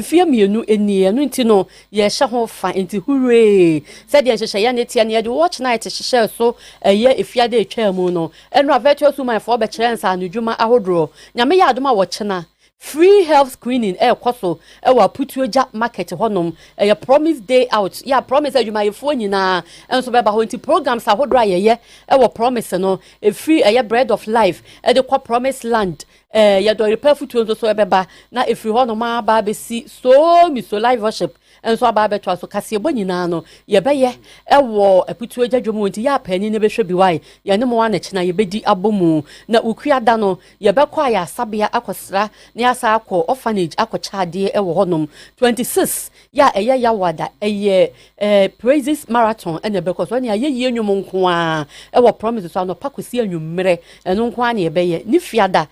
Fear me, no, any, no, no, yes, shall find into hooray. Said the Shayanity and yet watch night to share so a year if you had a chair mono, and Ravetio to my four chance and Juma Ahodro. Yamaya Duma watchana. Free health screening kwaso put you jack market honum promise day out promise that you my phone na and so baba honti programs ahodra ye promise no a free bread of life the promise land do repair food to so baba na if you honum ba be see so live worship and so aba beto so kase bo nyina no ye be ye put you jadwomo nti ya pani ne be hwe bi wai ye ne mo wa na china ye bedi abomu na ukuada no ye be kwa ya sabia akosra ne asa akọ orphanage akọ chade honum 26 ya wada praises marathon ene because when ya ye nwom nko a promise so no pakosi anwumre eno nko a ne be ye ni fiada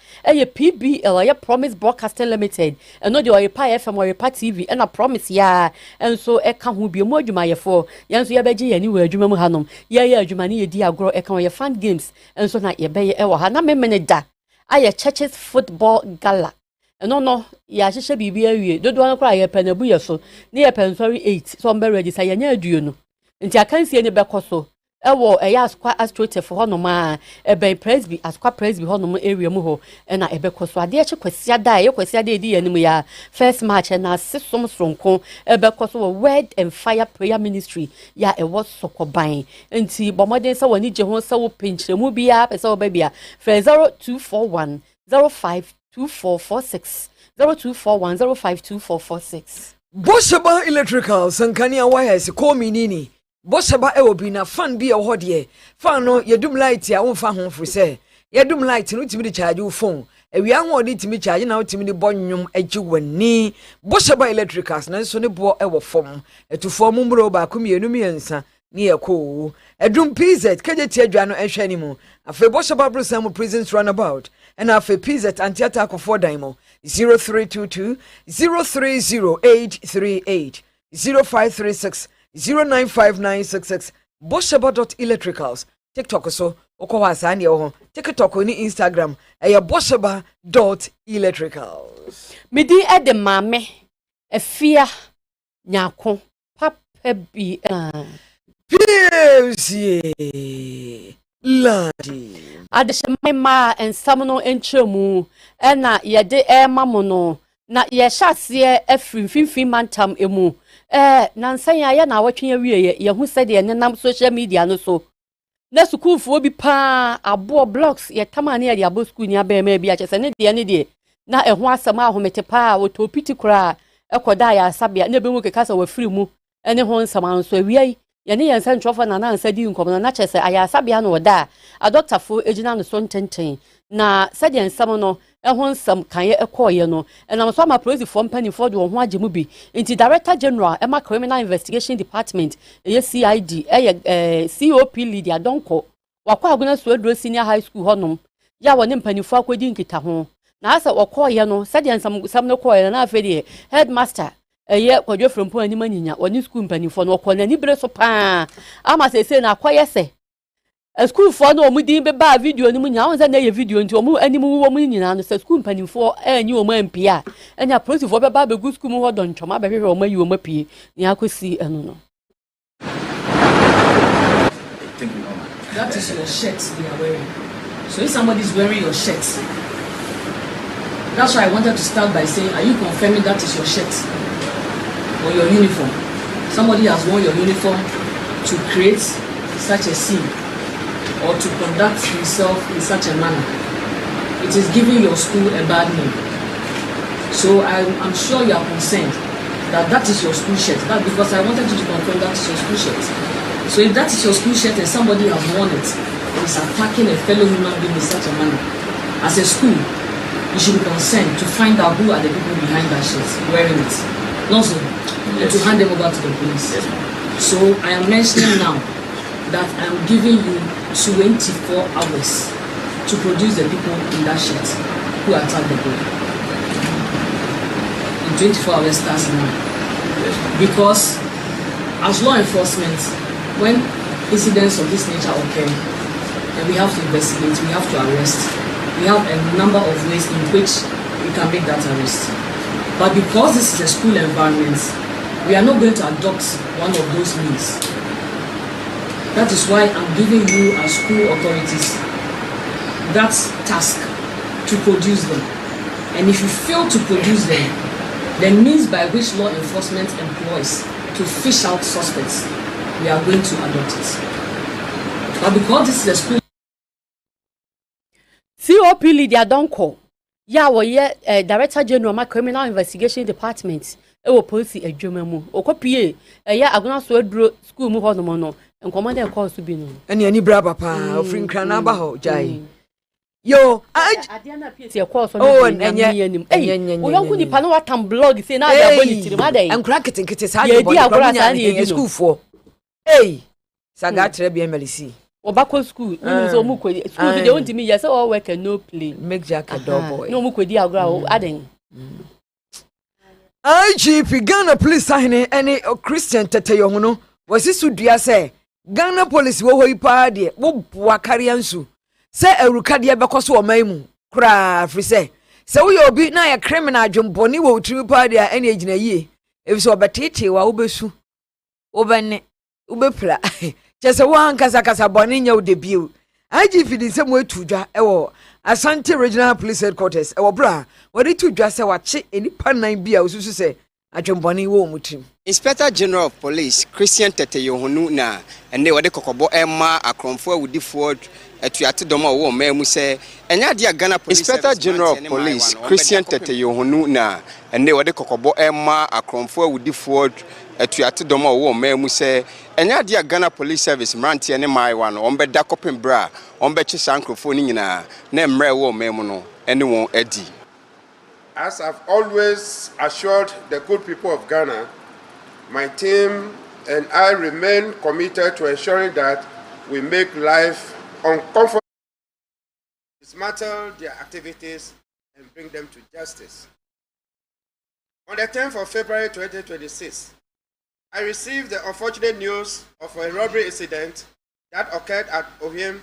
PBL ya Promise Broadcasting Limited eno de Oyepa FM Oyepa TV ena promise ya enso eka ho bi mo adwuma ye fo yenso ya beje ye ni wa adwuma mu hanom ya adwuma ne ye di agro eka ye fan games enso na ye be ye ha na memene da aye churches football gala no ya hihye bibia wie dodo an kra ye penabu ye so ne ye pensori 8 so mbe register ye nya aduo no nti akansie ne bekoso ya askwa astroturf hono ma ben presby askwa presby hono mo area mu ho na ebekoso ade e kwasia da ye kwasia da edi yanim ya first match na sesom sonko ebekoso word and fire prayer ministry ya was sokoban nti bomoden se woni je ho se wo pinchiremu bia pese wo ba bia 0241 052446 0241052446 Bosheba Electrical Sankania wires call me nini Bosheba ewobi na fan bi e ho de fan no yedum light ya won fa ho fru se yedum light no timi de charge wo phone ewia ho de timi charge na wo timi de bonnwom agi wani Bosheba Electricals na so ne bo e wo fom etufo mumbro ba komienu miensa ni ekọ edum PZ kejeti adwa no ehwe ni mu afi Bosheba Brusam Prisons Runabout and afi PZ anti-attack for Daimo 0322 030838 0536 095966 bosheba.electricals TikTok so okowa sane ho TikTok ni Instagram bosheba.electricals midi ede mame efia nyako papa bi Pierce Ladi adeshema ensamno enchemu na yede mamono na ye hyase afrimfimfim mantam emu nansan ya na awatwe wie ye hu sede ne nam social media no so na schoolfo bi pa abo blogs ye tamane ye abo school ni abema bi achese ne de na eho asem ahomete pa wotopiti kura ekoda ya sabia na be mu kekasa wa free mu ene ho nsam anso awie ye ne yensa ntrofo na nansa di nkom na chese aya sabia no da a doctor fo ejina no so ntenten na sede nsam no eho nsam kan ye ekoye no enam so ma police for company for do ho agemu bi nti director general ema criminal investigation department ye CID COP leader donko wakwa aguna so adro senior high school honom ya woni mpanifo akwedi nkita ho na asa okoye no sede nsam no koye na afede headmaster ye kwadwo frompo ani manyinya woni school mpanifo no okọ na ni bre so pa ama se na akoye se school for no omudin be ba video ni munya won se na ye video nti omu animu wo mu nyina no se school mpanifo anyi omu ampia anya police for be ba be school mu hodon ntoma be hwehwe omu ayi omu pie ni akosi eno no. That is your shirt they are wearing. So if somebody is wearing your shirt, that's why I wanted to start by saying, are you confirming that is your shirt or your uniform? Somebody has worn your uniform to create such a scene or to conduct himself in such a manner. It is giving your school a bad name. So I'm sure you are concerned that that is your school shirt. That's because I wanted you to confirm that is your school shirt. So if that is your school shirt and somebody has worn it, is attacking a fellow human being in such a manner, as a school, you should be concerned to find out who are the people behind that shirt wearing it. Also, to hand them over to the police. So I am mentioning now that I am giving you 24 hours to produce the people in that shirt who attacked the boy. In 24 hours starts now. Because as law enforcement, when incidents of this nature occur, and we have to investigate, we have to arrest. We have a number of ways in which we can make that arrest. But because this is a school environment, we are not going to adopt one of those means. That is why I'm giving you as school authorities that task to produce them. And if you fail to produce them, the means by which law enforcement employs to fish out suspects, we are going to adopt it. But because this is a school... COP Lydia Donko, ya woye Director General of Criminal Investigation Department, police adwuma okopie ya agona so aduro school mu ho no no enkomo de course bi no ene ani bra papa ofri nkra na ba ho jai yo ade na pie course no enye anim o yonku nipa no watam blog say na ada boni tiri ma dai enkra ketenkete sa de boni nya school for saga tre bi emelisi obako school ni so mu kwedi school de won't me yes all work and no play make jack a dog boy no mu kwedi agora aden IGP Ghana police ahene any Christian tete yo no wasi sudua se Ghana police wo hoi pa de wo boa kare ansu se awurukade bekoso o maimu kra fri se wo ye obi na ya criminal adwomboni wo tiri pa de any agina yie efise obetete wa wo besu wo benne wo bepla chese wo ankasa boni nya wo de bio IGP di se mo etudwa ewo Asante Regional Police Headquarters ewo bra wadi tudwa se wache enipa nan bia osusu se adwomboni wo mutim Inspector General of Police Christian Tete Yohunu na ene wade kokobo ema akromfo awudifo atuate dom wo memu se enya dia Ghana Police Inspector General of Police Christian Tete Yohunu na ene wade kokobo ema akromfo awudifo atuate dom wo memu se enya dia Ghana Police Service mrantie ne maiwa no ombeda kopem bra ombeche sankrofo ni nyina na emre wo memu no ene won adi. As I've always assured the good people of Ghana, my team and I remain committed to ensuring that we make life uncomfortable, dismantle their activities, and bring them to justice. On the 10th of February 2026, I received the unfortunate news of a robbery incident that occurred at Ohim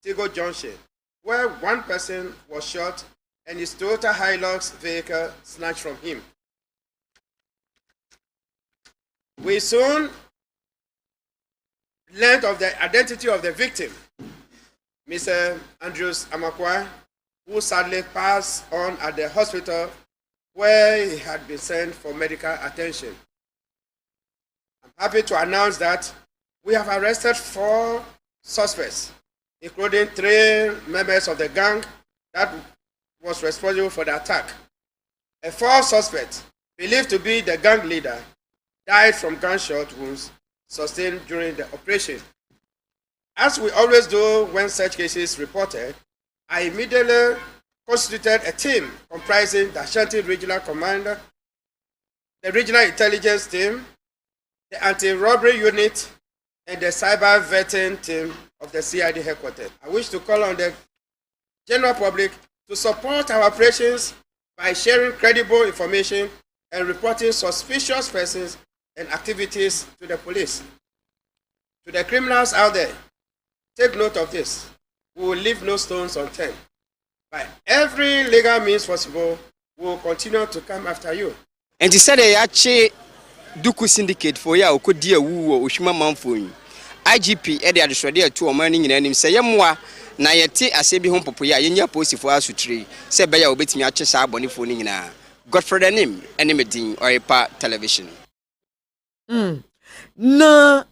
Tigo Junction, where one person was shot and his Toyota Hilux vehicle snatched from him. We soon learned of the identity of the victim, Mr. Andrews Amakwa, who sadly passed on at the hospital where he had been sent for medical attention. I'm happy to announce that we have arrested 4 suspects, including 3 members of the gang that was responsible for the attack. A 4th suspect, believed to be the gang leader, died from gunshot wounds sustained during the operation. As we always do when such cases reported, I immediately constituted a team comprising the Ashanti Regional Commander, the Regional Intelligence Team, the Anti-Robbery Unit, and the Cyber Vetting Team of the CID headquarters. I wish to call on the general public to support our operations by sharing credible information and reporting suspicious persons and activities to the police. To the criminals out there, take note of this. We will leave no stones unturned. By every legal means possible, we will continue to come after you. And he said yache duku syndicate for ya okodi awu ohwima manfo yi. IGP e de adesode atu o man ni nyina nim se yemwa na yete asebi ho popo ya yenya posifo asutire se be ya obetimi ache sa abonefo ni nyina. Godfrey Anim Enemedin Oipa Television. Na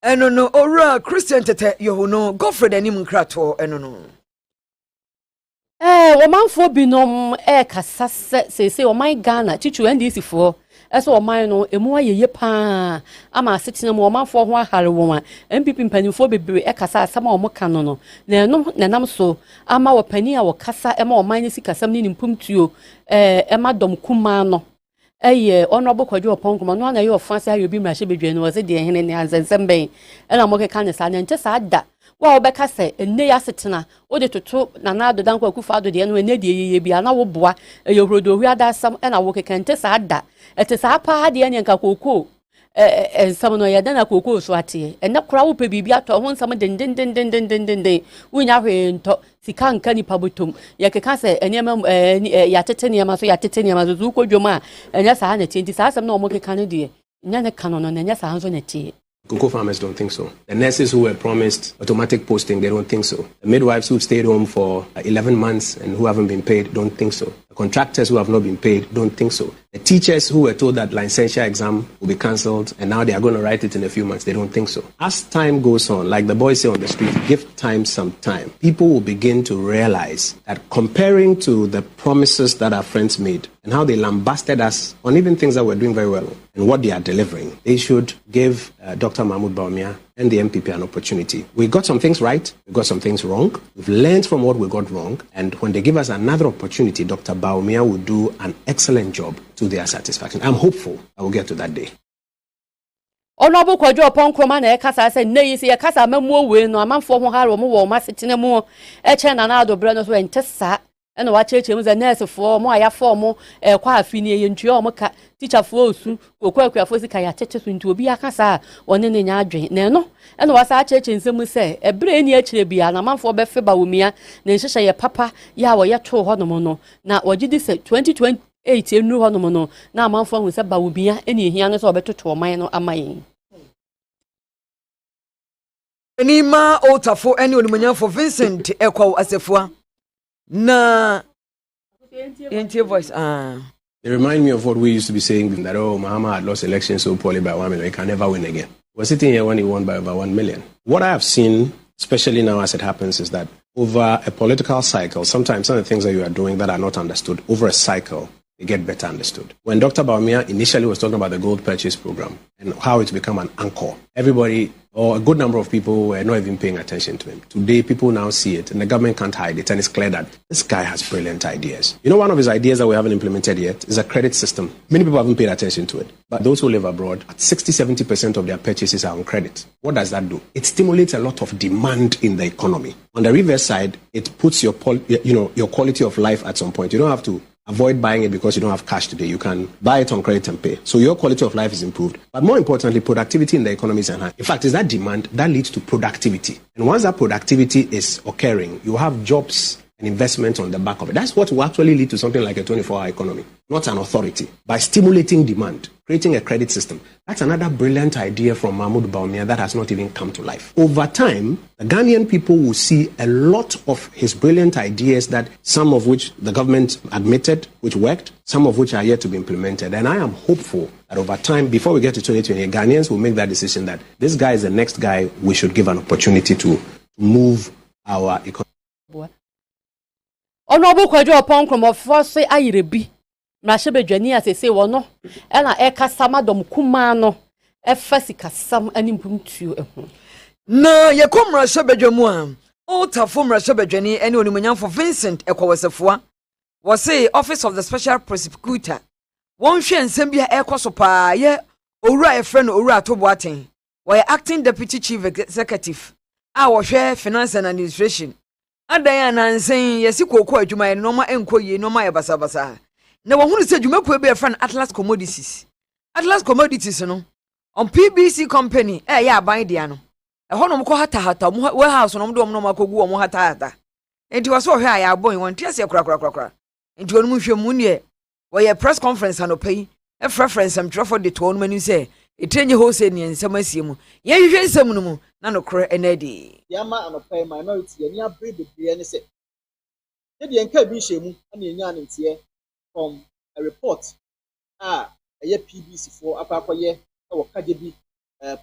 eno no ora Christian Tete Yohunu Godfrey Anim nkrato eno no. Omanfo binom kasa se o man Ghana chichu NDC fo eso o man no emu ayeye pa ama asetena mo omanfo ho ahare won a MPP mpanimfo bebre kasa asama o moka no na no nanam so ama wo pani a wo kasa ema o man ni sikasam ni mpumtuo ema dom kuma no honorable Kwadwo Oponkoma no na ye ofanse ayo bi mrahye bedwe no wo se de hene ne ansensem ben ena mo keka ne sa na nche sa da wa obeka se enne ya setena o de toto na na adodan kwa kufa ado de no enne de yeye bia na wo boa eyehrodo hu adasam ena wo keka nte sa da ete sa pa de ene nka kokoo some no yɛda na koko so ate ɛna kora wo pɛ biribi atɔ ho nsɛm den wonya hwee ntɔ sika nka nipa botom yɛkeka sɛ nneɛma yɛatete nneɛma so wokɔ dwom a ɛnyɛ saa na tie nti saa asɛm na ɔmo keka no deɛ nya ne ka no na ɛnyɛ saa nso na tie. Cocoa farmers don't think so. The nurses who were promised automatic posting, they don't think so. The midwives who stayed home for 11 months and who haven't been paid don't think so. The contractors who have not been paid don't think so. The teachers who were told that licensure exam will be cancelled and now they are going to write it in a few months, they don't think so. As time goes on, like the boys say on the street, give time some time. People will begin to realize that comparing to the promises that our friends made and how they lambasted us on even things that we're doing very well and what they are delivering, they should give Dr. Mahmoud Bawumia and the MPP an opportunity. We got some things right, we got some things wrong. We've learned from what we got wrong, and when they give us another opportunity, Dr. Bawumia will do an excellent job to their satisfaction. I'm hopeful I will get to that day. Honorable Kwadwo Oponkroma na ekasa say nei se ekasa mamuo we no amanfo ho haro mo wo masetene mu e che na na adobre no so entesa ena wa cheche mu ze nurse fo mo ayafo mo kwa afini ye ntua mo ka teacher fo osu kokwakuafo sika ya tete so nti obi akasa woni ne nya adwen na no ena wa sa cheche nsemu se ebre ni akire bia na amanfo be fe Bawumia na nhihye ye papa ya wo ye to ho no mo no na wogidi se 2020 enu ho no no na amanfo hu se Bawumia eni hia no so obetoto oman no amayin. Enima otafo eni onimanyafo Vincent Ekwaw Asefua na NT voice They remind me of what we used to be saying that Mahama had lost elections so poorly by 1 million, he can never win again. We're sitting here when he won by over 1 million. What I have seen, especially now as it happens, is that over a political cycle, sometimes some of the things that you are doing that are not understood, over a cycle, they get better understood. When Dr. Bawumia initially was talking about the gold purchase program and how it's become an anchor, everybody, or a good number of people, were not even paying attention to him. Today, people now see it, and the government can't hide it, and it's clear that this guy has brilliant ideas. You know, one of his ideas that we haven't implemented yet is a credit system. Many people haven't paid attention to it, but those who live abroad, 60-70% of their purchases are on credit. What does that do? It stimulates a lot of demand in the economy. On the reverse side, it puts your quality of life at some point. You don't have to avoid buying it because you don't have cash today. You can buy it on credit and pay. So your quality of life is improved. But more importantly, productivity in the economy is enhanced. In fact, it's that demand that leads to productivity. And once that productivity is occurring, you have jobs and investment on the back of it. That's what will actually lead to something like a 24-hour economy, not an authority. By stimulating demand, creating a credit system. That's another brilliant idea from Mahmoud Bawumia that has not even come to life. Over time, the Ghanaian people will see a lot of his brilliant ideas, that some of which the government admitted, which worked, some of which are yet to be implemented. And I am hopeful that over time, before we get to 2020, Ghanaians will make that decision that this guy is the next guy we should give an opportunity to move our economy. Honorable Kwadwo Oponkroma for say ayirebi mrashebedwani asese wono ena ekasa madom kuma no efasika sam animpumtuo eho na yekomra shebedwamu a otafo mrashebedwani ene onimanyamfo Vincent Ekwaw Asefua was say Office of the Special Prosecutor won hwe nsem bia ekoso pa ye owura efre no owura toboaten we acting deputy chief executive a wo hwe finance and administration adan anansen yesi kokko adwuma ye no ma enkoye no ma ye basabasa na wo hunu se adwuma ko be efre Atlas Commodities no on PBC company ya aban dia no ho no mko hata warehouse no mdo no makogu wo hata enti wo so hwe aya abon won tiase kra enti wonu hwe mu ne wo ye press conference anopai reference am trofo de to no manu se etenye ho se ne nsem asiemu ye hwe nsem no mu na no kro enadi yama anopai minority ye abre bebre ne se de nka bi hyemu na enya ne ntie from a report a PBC for akwakoye wo kajebi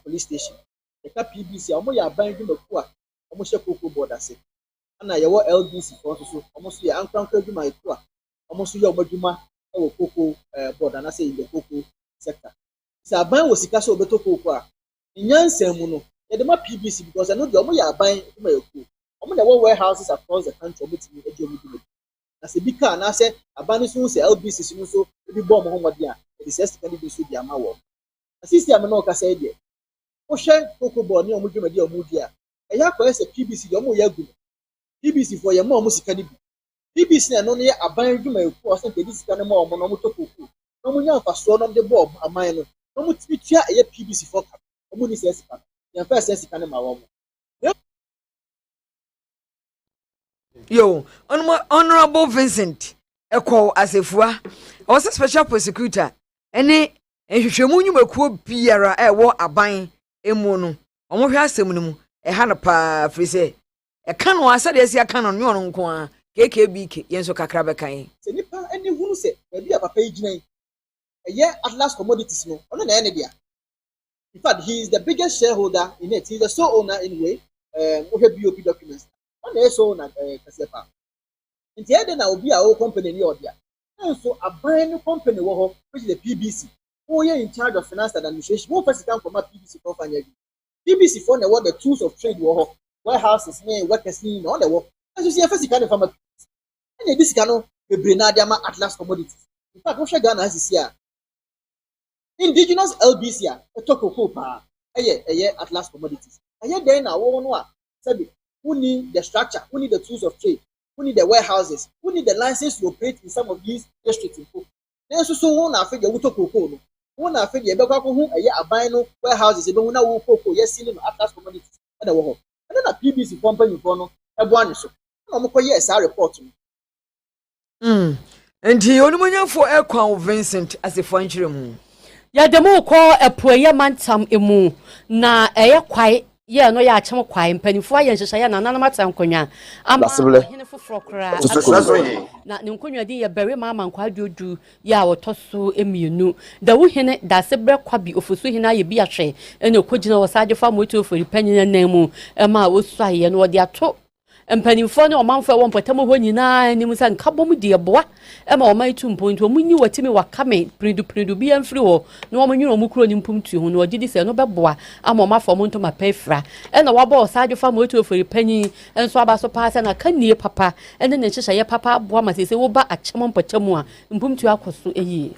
police station the PBC omo ya ban dwumaku a omo hye koko board ase ana ye wo LDC for so omo so ya ankranka dwuma eku a omo so ya omo dwuma wo koko board ana say in the koko sector sa ban wo sika so obeto koko a nyansan mu no ye de ma PBC because I know the omo ya ban dwuma eku omo na wo warehouses across the country omo timi ejo mu dwuma na se bika na se abani so se LBC so bi bom ho mode a the sest can be so di ama wo asisi am no kasa ide wo hwe koko board ni omo dwuma di omo di a eya kwa se PBC di omo ya gu PBC for ye ma omo sika ni bi PBC na no ne aban dwuma eku o se ke di sika ne ma omo no omo to koko no mo nya fa so no de bob aman no no mu titia eye PBC for cap omu ni se sika ya first se sika ne ma wo yo honorable Vincent Eko Asefua was special prosecutor ene ehwehwemu nyumakuo biara ewo aban emu no omo hwe asem no mu ha no pa frise ka no asa de sia ka no ne ono nko a KKBK yenso kakra be kan se nipa eni hunu se bia papa yigina eye Atlas Commodities no ono na ene dia. In fact, he is the biggest shareholder in it. He's the sole owner anyway. We have BOP documents. On the sole owner, KaseÄ. In the end, now be our company near there. Also, a brand new company, which is the PBC. Who are in charge of finance and administration? Who first come from a PBC company? PBC for the tools of trade, warehouses, workers, all the work. As you see, first kind of a PBC. And this cannot be Brenadiama Atlas Commodities. In fact, what Ghana has this year. Indigenous LBC a toko pa Atlas Commodities. Then now one who need the structure, who need the tools of trade, who need the warehouses, who need the license to operate in some of these districts. Then so one after the toko one after the who abino warehouses, they don't know who yes Atlas Commodities and the war. And then a PBC company for a one so. Yes, I report. And he only for Eko Vincent as a French room. Ya demo ko epoye mantam emu na eye kwai ye no ya achem kwai mpanifo aye nhehye ya na matam konwa ama hene foforo kra na ne konwa din ye bere mama nkwa dodu ya wotoso emienu da wo hene da se bre kwa bi ofosu hene aye bi ahwe ene okogina wo saje fa moto ofori panyin nan mu ma wosu aye no de ato mpanimfo ne omanfo won potamo ho nyina ni musa nkabom de boa ema o mai tumponto munyi watimi wakame predu bi amfiri ho na o munyi o mukuro ni mpumtu ho na ogidi se no beboa ama o mafo monto mapefra ena waba o saje fa moto ofori panyin enso aba so paase na kanie papa ene ne hyehyɛ ye papa boa masese wo ba achemo mpatamu a mpumtu akoso eyi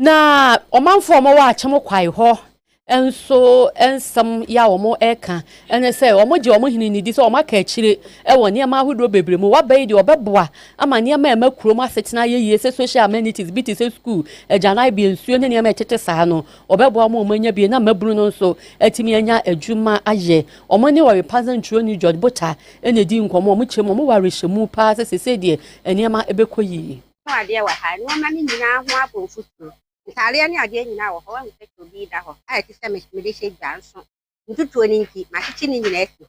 na omanfo omo wa achem kwai ho enso ensam ya omo eka ene se omo je omo hini nidi so omo ka akire e wo ne ma ahodo bebremu wa bai de obeboa ama ne ma emakurom asetena yeye se social amenities biti se school ejana bi ensuo ne ne ma etete saa no obeboa mo manya bi na maburu no so atimi anya adwuma aye omo ne wore pasan tro ni George Bota ene di nkomo omo chemo omo ware hyemu pa se de ene ma ebekoyi ade wa ha no ma ni nyina ho abonfutu Italian ade nyina wo ho nse to bi da ho ai ti se me de she gbanso ntutuo ni nti ma kichi ni nyina esi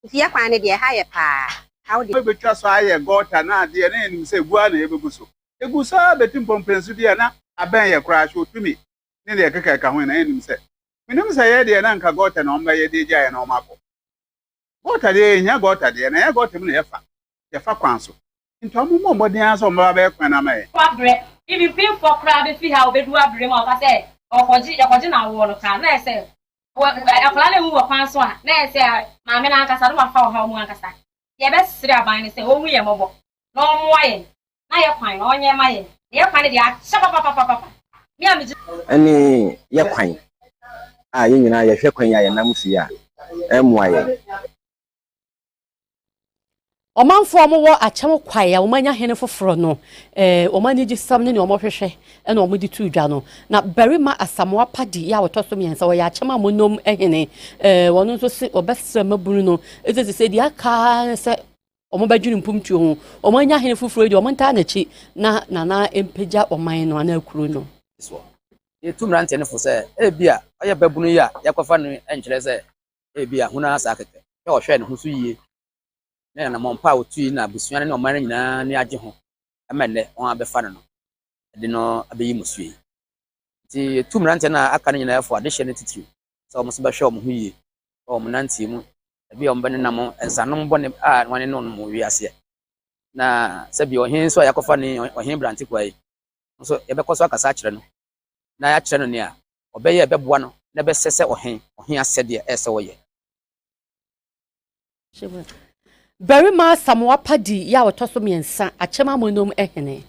nti ya kwa ne de ha ye pa how de betwa so aye gota na ade na enim se gua na ebeguso egusa betim pompensu de na aben ye kra so tumi ne de keka ka ho na enim se menim se ye de na nka gota na omba ye de gya ye na omako gota de nya gota de na ye gota mu na ye fa kwanso nti omo mo den aso omba ba ekwan na mai if you pay for crowd fi ha obedu abre ma ka say okoji na wo no ka na say akola na mu wo kwan so a na say ma me na nkasa no ma fa ho mu nkasa ye be sire aban ni say o hu ye mobo no mo aye na ye kwan na onye ma ye kwan de a sha papa mi am ji ani ye kwan a ye nyina ye hwe kwan ya ye nam fi a emu aye omanfo omo wo achem kwai a omanya hene foforo no omani gi sam ne omo hwehwe ena omo di tu dwa no na berima asamwa padi ya wotoso miensa wo ya achem amonom ehene wono so se obesra maburu no ezeze se di aka se omo badwini mpumtu ho omanya hene foforo di omo nta na chi na empeja oman no ana akuru no ye tumrante ne fo se bia oye babunu ya yakofa no enkyere se bia huna asa akeke ya ohwe ne husu yie na mompa otu na busuane ne omare nyina ne age ho emene on abefa no de no abeyi musue ti tumrante na aka ne nyina efo ade hye ne titiri so omo so behwe omo huye omo nanti mu ebi ombe ne nam ensanom bone a wane no mo wiase na sebi ohin so yakofa ne ohin branti kwai so ebekoso akasa akire no na ya kire no ne a obeye ebeboa no na besese ohin asede ese woye berima samwa padi ya wotoso miensa achema monom ehene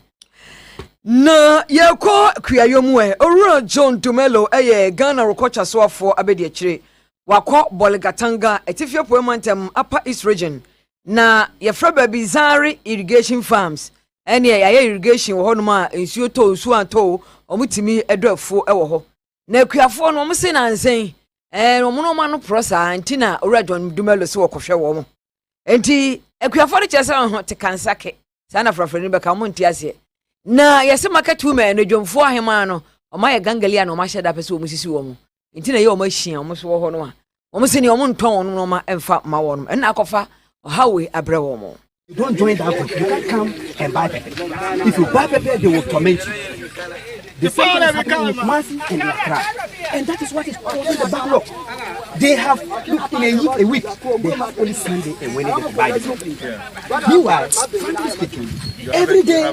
na yeko kuayomu owura John Dumelo Ghana rokocha soafo abedi akire wakɔ Boligatanga etifia poemantem upper east region na yɛfrɛ baabi Zari irrigation farms ɛne yɛayɛ irrigation wɔ hɔ nom a nsuo tɔ nsuo antɔ ɔmutimi ɛdɔfo ɛwɔ hɔ na akuafoɔ no ɔmo se nansen ɔmo no ma no prosa antina owura John Dumelo se wɔkɔhwɛ wɔ mo enti akuafoɔ no kyerɛ sɛ ho te kansake saa na frafrani bɛka ɔmo nte ase na yɛse market women no dwomfoɔ ahema no ɔma yɛ gangalia na ɔma hyɛ da pɛ sɛ ɔmo sisi wɔ mo enti na yɛ ɔmo ahyia ɔmo so wɔ hɔ no a ɔmo se ne ɔmo ntɔn ɔno no ma ɛmfa ma wɔ no ɛna akɔfa ɔhawe abrɛ wɔ mo. You don't join that group. You can't come and buy pepper. If you buy pepper, they will torment you. The same thing is happening in Kumasi and in Accra. And that is what is causing the backlog. They have, look, in a week, they have only Sunday and Wednesday to buy this. Meanwhile, frankly speaking, every day,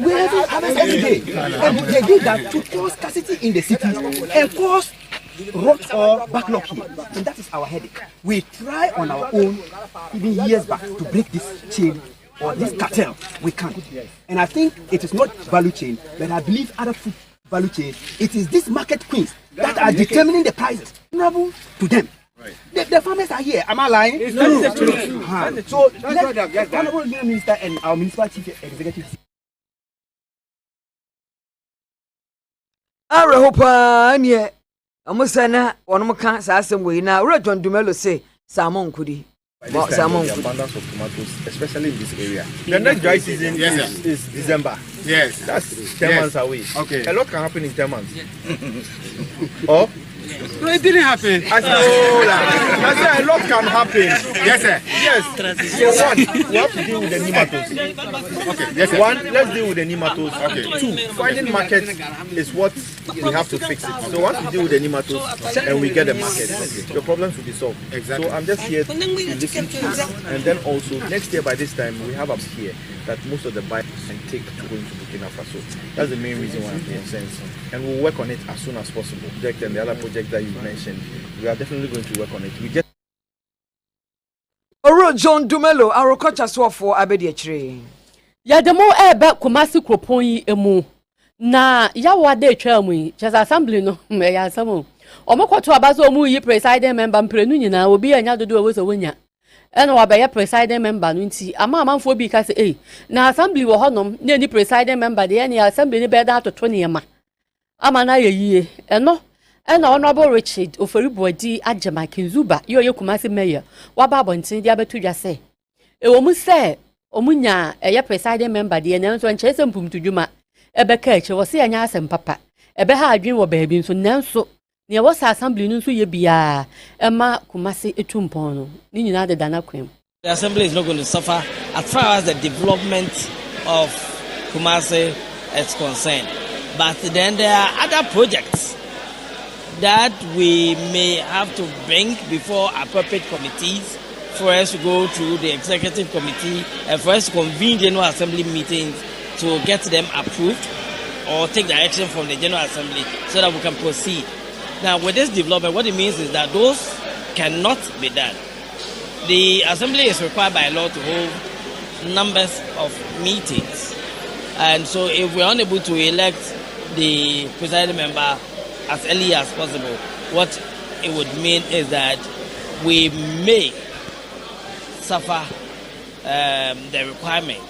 we have harvest every day. And they did that to cause scarcity in the city and cause rot or backlog here, and that is our headache. We try on our own, even years back, to break this chain or this cartel. We can't. And I think it is not value chain, but I believe other food value chain. It is these market queens that are determining the prices. Honorable to them. The farmers are here. Am I lying? It's true. So let the Honorable Minister and our Municipal Chief Executive. Arehopanie. Amusana onomuka saa asem we na owura John Dumelo say salmon kudi. Salmon abundance of tomatoes, especially in this area. The next dry season is December. Yes. That's 10 months away. Okay. A lot can happen in 10 months. Or no, it didn't happen. I said a lot can happen. Yes, sir. Yes. So one, we have to deal with the nematodes. Okay. Yes, sir. One, let's deal with the nematodes. Okay. Two, finding markets is what we have to fix it. So once we deal with the nematodes and we get the market, the problems will be solved. Exactly. So I'm just here to listen to you. And then also next year by this time we have up here that most of the buyers can take to go into Burkina Faso. That's the main reason why I'm concerned. And we'll work on it as soon as possible. Project and the other project that you mentioned, we are definitely going to work on it. We just John Dumelo, our coach as well for Abediachre. Ya demo ebe Kumasi kropon yi emu na ya wade twa mu yi chesa assembly no me ya asamo omokoto abazo mu yi presiding member mprenu nyina obi anya dodo we so wonya ena wa be ya presiding member no nti ama amanfo bi ka se na assembly wo honom na ni presiding member de ya assembly ni be da to ne ma ama na yeyie eno ena honorable Richard Oferibuadi Ajema Kinzuba yo ye Kumasi mayor wa ba bontin dia betu dwa se ewo mu se omunya eye presiding member de na nso nkyese mpumtudwuma ebeka eche wo se anya asem papa ebe ha adwen wo baabi nso nanso ne wo sa assembly nso ye bia ema Kumasi etumpon no ni nyina de dana kwem. The assembly is not going to suffer as far as the development of Kumasi is concerned, but then there are other projects that we may have to bring before appropriate committees for us to go through the executive committee and for us to convene general assembly meetings to get them approved or take direction from the general assembly so that we can proceed. Now with this development, what it means is that those cannot be done. The assembly is required by law to hold numbers of meetings, and so if we are unable to elect the presiding member as early as possible, what it would mean is that we may suffer the requirement.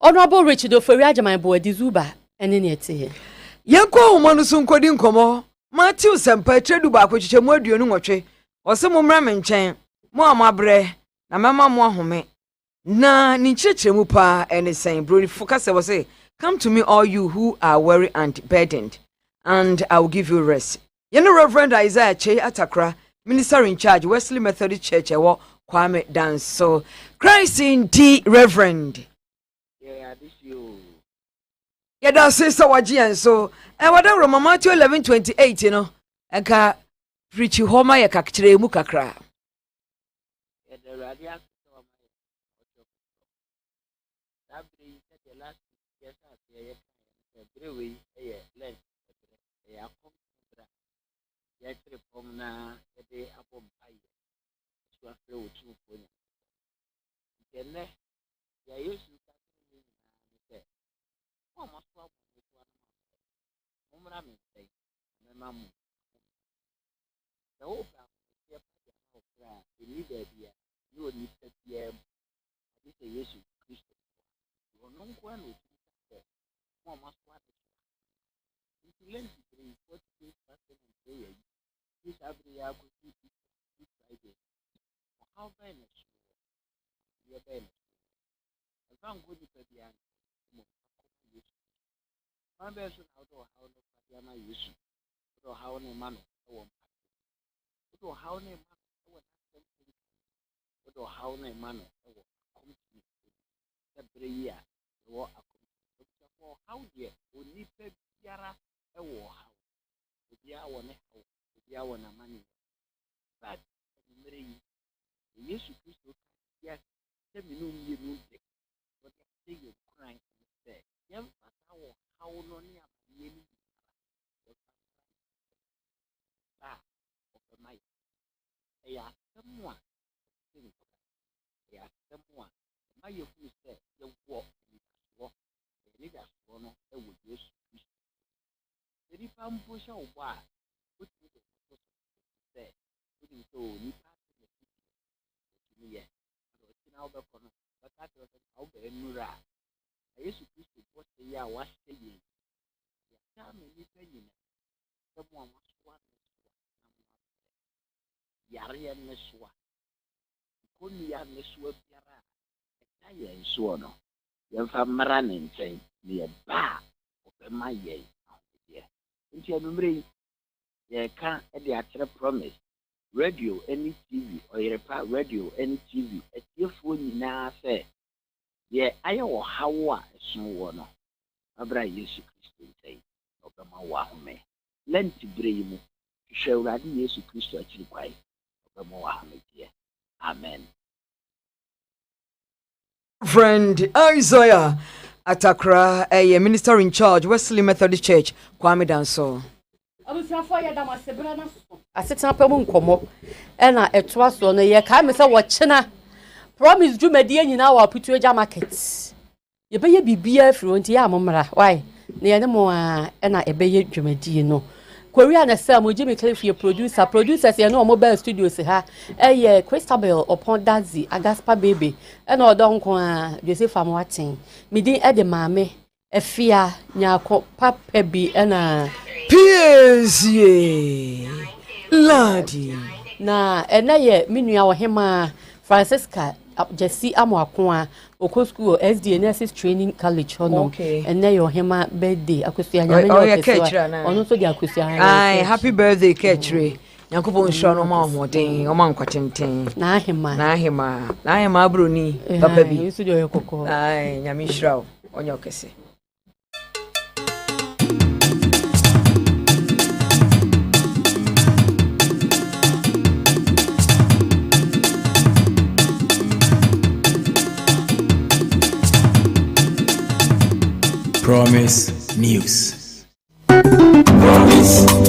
Honorable Richard Oferibuadi Ajema Zuba ene ne tie. Yanko homanu so nkodi nkomo Matthew Sempa tredu ba akwochiche mu aduonu nwotwe ose mo mra me nchen mo amabre na mama mo ahome na ni chirechiremu pa ene sen broni focus was say come to me all you who are weary and burdened and I will give you rest. Yene Reverend Isaiah Che Atakra, minister in charge Wesley Methodist Church ewo Kwame Dance. So Christ in the Reverend. Yeah, this you. Yeah, that's sister waji so and whatever Matthew 11:28 you know enka preach homa ya kakire mu kakra. Yeah, the radio that bring the last yes yeah we lens yeah come yeah from na the abom ai so after we two for then yeah you almost problem with one. Mumra me say, Mamma. hope I'm a leader here. You need to be a yes, Christian. You are not going to do more must want to learn to bring what is person and prayer. This every year could be this Friday. How very much you are very much. As long as you pay the answer, my best out of how the Padiana use or how no man or how no man or how no man or every year or how dear would need to Yara a war how would be our neck would be our money. But yes, yes, 10 million you move it, but I say you're crying to say, young how long you have really of the night. They are someone, they are someone. My you say, you walk, they need us to know that would use the Ripam push out why, put me to say, putting so Nipa in the city. Yes, now the corner, but that was an over in Mura. I used to push the post the year was saying, tell me, someone was one. Yarian Neswa. Kunya Neswa Piara. I am so no. You have running saying near bar of my yay. Into your memory, you can't at the promise. Radio, any TV, or your radio, any TV, a dear phone now say, yeah, I know how I so one. Abra Yesu Christ say, Obama Wahome. Lend to bring to show Radi Yesu Christ actually quite. Amen. Friend Isaiah Atakra, a minister in charge, Wesley Methodist Church, Kwame Danso. Asetena pɛ mu nkɔmɔ ɛna ɛtoa so no yɛ ka me sɛ wɔkyena promise dwumadie nyina wɔ aputu agya market yɛbɛyɛ bibia afiri nti yɛ amomra why na yɛne mo a ɛna ɛbɛyɛ dwumadie no Korea na Sam Jimmy Cliff your producers you know mobile studios ha Christabel upon Dazi Agaspa baby and odon ko Joseph Amwatin midin e de maame efia nyako papa bi na PSA Ladi na ena ye menua wo hema Francisca Jesse Amwako Oko school SD Nurses Training College hono ena ye hema birthday akusua nyame no kesua ono so di akusua happy birthday Ketri Yankopon sho no ma hoden o ma nkwatenten na ahema broni papa bi yusu de kokko nyame hirawo onyo kese Promise News. Promise